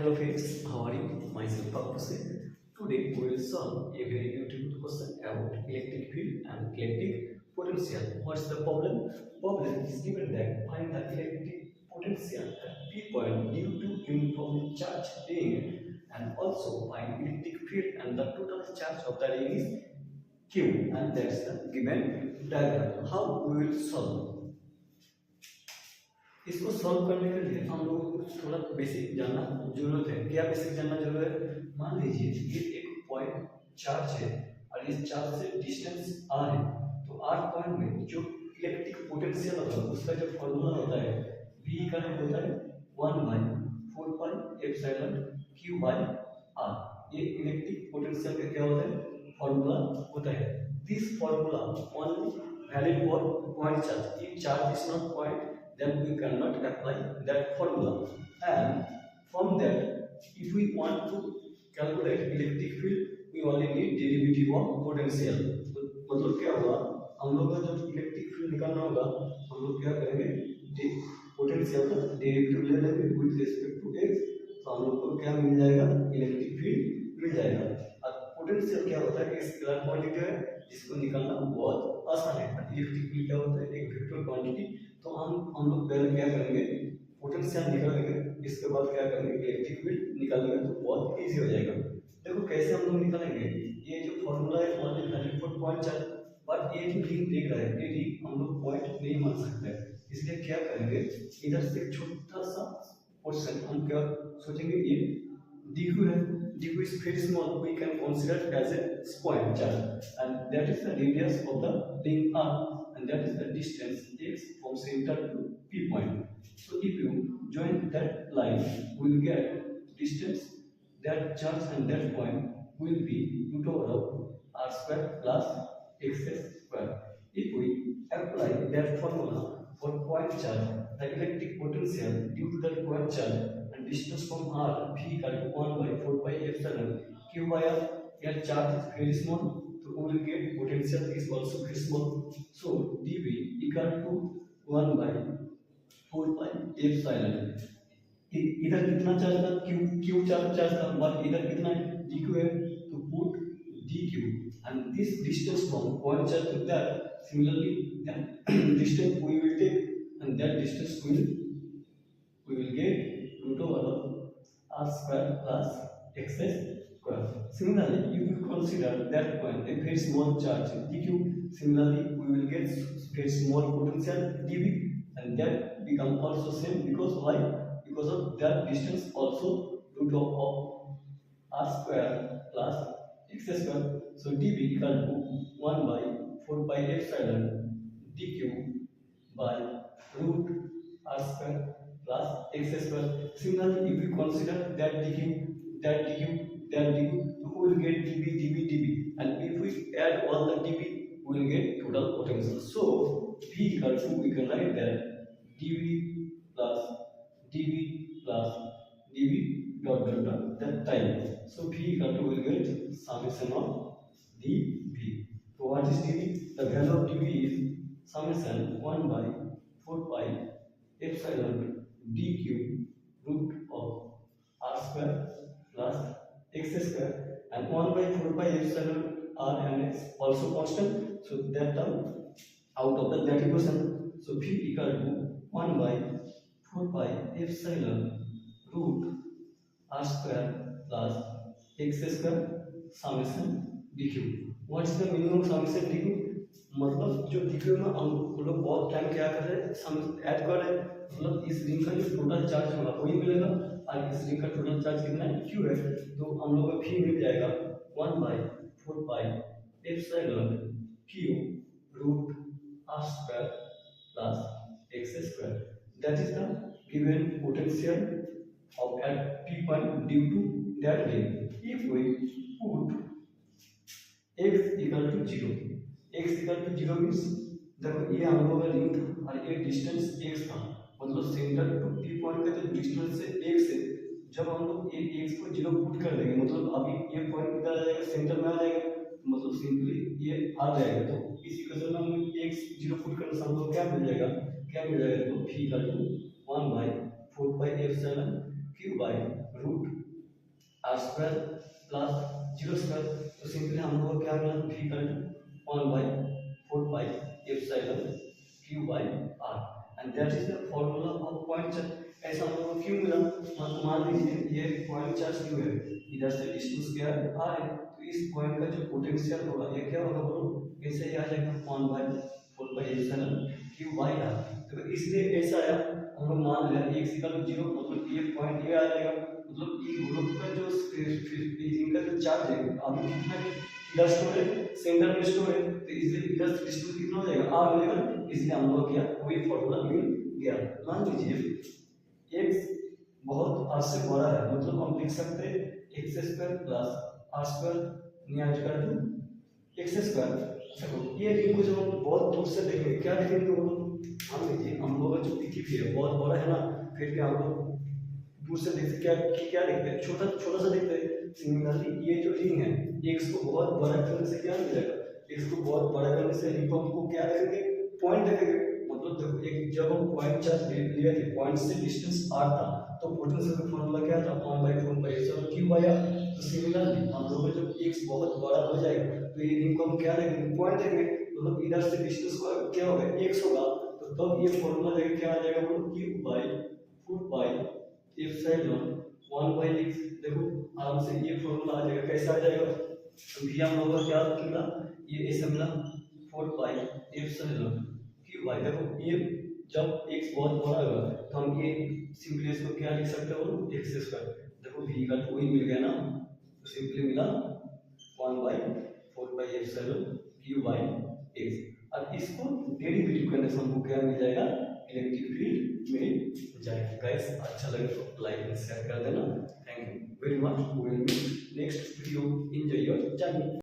Hello friends, how are you? Myself Pankaj. Today we will solve a very beautiful question about electric field and electric potential. What's the problem? Problem is given that find the electric potential at P point due to uniform charge ring and also find electric field and the total charge of the ring is Q, and that's the given diagram. How we will solve? इसको solve करने के लिए हम लोगों को कुछ थोड़ा basic जानना जरूरत है। क्या बेसिक जानना जरूरत है? मान लीजिए ये एक पॉइंट चार्ज है और इस चार्ज से डिस्टेंस r है, तो r पॉइंट में जो इलेक्ट्रिक पोटेंशियल होता है उसका जो फॉर्मूला होता है v का होता है 1 by 4 pi epsilon q by r। ये इलेक्ट्रिक पोटेंशियल का क्या होता है? फॉर्मूला होता है। This formula only valid for point charge. If charge is not point, then we cannot apply that formula. And from that, if we want to calculate electric field, we only need derivative of potential. तो मतलब क्या होगा, हम लोग का जब electric field निकालना होगा हम लोग क्या करेंगे, पोटेंशियल का डेरिवेटिव ले लेंगे विद रिस्पेक्ट टू x, तो हम लोग को क्या मिल जाएगा, इलेक्ट्रिक फील्ड मिल जाएगा। और पोटेंशियल क्या होता है, एक स्केलर क्वांटिटी है जिसको निकालना बहुत आसान है। इलेक्ट्रिक फील्ड क्या होता है, एक वेक्टर क्वांटिटी। तो हम लोग पहले क्या करेंगे, पोटेंशियल निकालेंगे, इसके बाद क्या करेंगे, इलेक्ट्रिक फील्ड निकालेंगे, तो बहुत इजी हो जाएगा। देखो कैसे हम लोग निकालेंगे। ये जो फॉर्मूला है only valid for point charge, but ये जो रिंग दिख रहा है ये रिंग हम लोग पॉइंट नहीं मान सकते, इसलिए क्या करेंगे, इधर से छोटा सा पोर्शन हम क्या सोचेंगे, ये dq है, dq is very small, we can consider as a point charge, and that is the radius of the ring r, and that is the distance x from center to P point. So if you join that line, we will get distance, that charge and that point will be root over of r square plus x square. If we apply that formula for point charge, the electric potential due to that point charge and distance from r v equal to 1 by 4 pi epsilon q by r. Here charge is very small, so we will get potential is also very small. So dv equal to 1 by 4 pi epsilon. इधर कितना charge था, q charge था, but इधर कितना dq है, तो put dq and this distance from point charge to that, similarly that distance we will take, and that distance we will get root over r square plus x square. Similarly, you will consider that point a very small charge dq. Similarly, we will get very small potential dv, and that become also same because why? Because of that distance also root of r square plus x square. So dv equal to 1 by 4 pi epsilon dq by root r square plus x square. Similarly, if we consider that dq, that dq, that dq, so we will get dv, and if we add all the dv, we will get total potential. So v equal to, we can write that dv plus dv dot that time. So v equal to, we will get summation of dv. So what is dv? The value of dv is summation 1 by 4 pi epsilon dq root of r square plus x square, and 1 by 4 pi epsilon r and x also constant, so that term out of that equation. So v equal to 1 by 4 pi epsilon root r square plus x square summation dq. What is the meaning of summation dq? मतलब जो dq में हम लोग बहुत time क्या कर रहे हैं, सम ऐड कर रहे हैं, मतलब इस रिंग का जो टोटल चार्ज होगा वही मिलेगा, और इस रिंग का टोटल चार्ज कितना है, q है, तो हम लोग को v मिल जाएगा 1 by 4 pi epsilon q root r square plus x square. That is the given potential of at p point due to that ring. If we put x equal to 0, x equal to 0 means देखो ये हम लोग का ring था और ये distance x था, मतलब सेंटर टू पी पॉइंट का जो डिस्टेंस है x है, जब हम लोग ये x को 0 पुट कर देंगे, मतलब अभी ये पॉइंट किधर आ जाएगा, सेंटर में आ जाएगा, मतलब सिंपली ये आ जाएगा। तो इस इक्वेशन में हम x 0 पुट करने से हम लोग क्या मिल जाएगा, देखो v equal to 1 by 4 pi epsilon q by root r square plus 0 square. तो सिंपली हम लोग को क्या मिला v equal to 1/4 pi epsilon q by r and that is the formula of point charge. ऐसा हम लोग को क्यों मिला, मान लीजिए ये पॉइंट चार्ज क्यू है, इधर से डिस्टेंस क्या है आर है, तो इस पॉइंट का जो पोटेंशियल होगा ये क्या होगा बोलो, ऐसे ही आ जाएगा 1/4 pi epsilon q by r. तो इसलिए ऐसा आया, हम लोग मान लिया x इक्वल टू 0, मतलब ये पॉइंट ये आ जाएगा, मतलब ये ग्रुप का जो इनका जो चार्ज है अभी कितना इधर स्टोर है, सेंटर में स्टोर है, तो इसलिए इधर से डिस्टेंस कितना हो जाएगा आर हो जाएगा, इसलिए हम लोग क्या वही फॉर्मूला मिल गया। मान लीजिए x बहुत r से बड़ा है, मतलब हम लिख सकते हैं x square plus r square near equal to x square. देखो ये रिंग को जब हम बहुत दूर से देखेंगे क्या देखेंगे बोलो, मान लीजिए हम लोग का जो पृथ्वी है बहुत बड़ा है ना, फिर भी हम लोग दूर से देखते क्या देखते हैं, छोटा छोटा सा देखते हैं। सिमिलरली ये जो रिंग है x को बहुत बड़ा करने से क्या मिलेगा, x को बहुत बड़ा करने से रिंग को हमको क्या देखेंगे पॉइंट देखेंगे। मतलब देखो एक जब हम पॉइंट चार्ज लिए थे, पॉइंट से डिस्टेंस r था, तो पोटेंशियल का फॉर्मूला क्या था 1/4 pi epsilon q by r. तो सिमिलरली हम लोग का जब x बहुत बड़ा हो जाएगा तो ये रिंग को हम क्या देखेंगे पॉइंट देखेंगे, मतलब इधर से डिस्टेंस को क्या होगा x होगा, तो तब ये फॉर्मूला देख क्या आ जाएगा बोलो Q by 4 pi epsilon 1/x। देखो आराम से ये फॉर्मूला आ जाएगा, कैसा आ जाएगा, तो भी हम लोगों को क्या मिला, ये ऐसा मिला 4 पाई एप्सिलॉन क्यू बाई। देखो ये जब x बहुत बड़ा होगा तो हम ये सिंपली इसको क्या लिख सकते हो x स्क्वायर। देखो v का तो वही मिल गया ना, तो सिंपली मिला 1/4 pi epsilon q by x। अब इसको डेरिवेटिव करने से हमको क्या मिल जाएगा, इलेक्ट्रिक फील्ड मिल जाएगा। गाइस अच्छा लगे तो लाइक एंड शेयर कर देना। Thank you very much, we will meet next video. Enjoy your journey.